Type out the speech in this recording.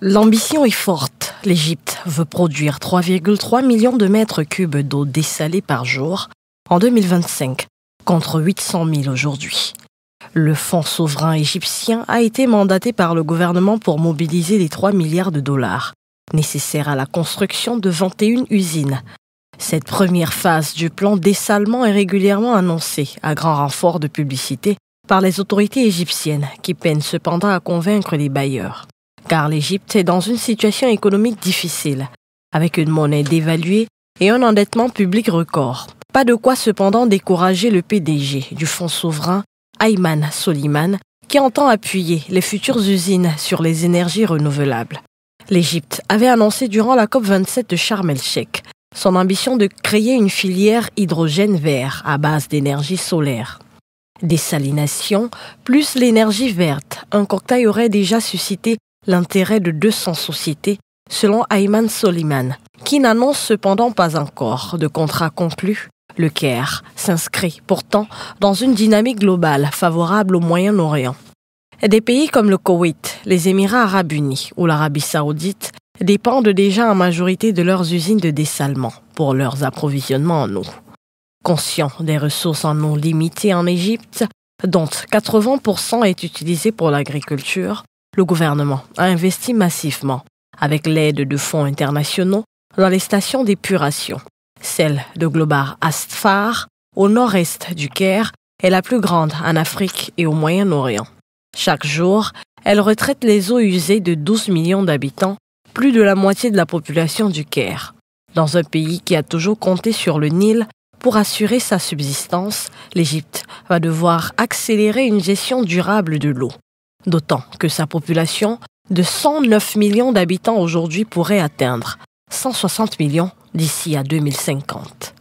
L'ambition est forte. L'Égypte veut produire 3,3 millions de mètres cubes d'eau dessalée par jour en 2025, contre 800 000 aujourd'hui. Le fonds souverain égyptien a été mandaté par le gouvernement pour mobiliser les 3 milliards de dollars nécessaires à la construction de 21 usines. Cette première phase du plan dessalement est régulièrement annoncée à grand renfort de publicité par les autorités égyptiennes qui peinent cependant à convaincre les bailleurs. Car l'Égypte est dans une situation économique difficile, avec une monnaie dévaluée et un endettement public record. Pas de quoi cependant décourager le PDG du fonds souverain, Ayman Soliman, qui entend appuyer les futures usines sur les énergies renouvelables. L'Égypte avait annoncé durant la COP27 de Sharm el-Sheikh son ambition de créer une filière hydrogène vert à base d'énergie solaire. Dessalination plus l'énergie verte, un cocktail aurait déjà suscité l'intérêt de 200 sociétés, selon Ayman Soliman, qui n'annonce cependant pas encore de contrat conclu. Le Caire s'inscrit pourtant dans une dynamique globale favorable au Moyen-Orient. Des pays comme le Koweït, les Émirats arabes unis ou l'Arabie saoudite dépendent déjà en majorité de leurs usines de dessalement pour leurs approvisionnements en eau. Conscient des ressources en eau limitées en Égypte, dont 80% est utilisé pour l'agriculture, le gouvernement a investi massivement, avec l'aide de fonds internationaux, dans les stations d'épuration. Celle de Globar Asfar, au nord-est du Caire, est la plus grande en Afrique et au Moyen-Orient. Chaque jour, elle retraite les eaux usées de 12 millions d'habitants, plus de la moitié de la population du Caire. Dans un pays qui a toujours compté sur le Nil pour assurer sa subsistance, l'Égypte va devoir accélérer une gestion durable de l'eau. D'autant que sa population de 109 millions d'habitants aujourd'hui pourrait atteindre 160 millions d'ici à 2050.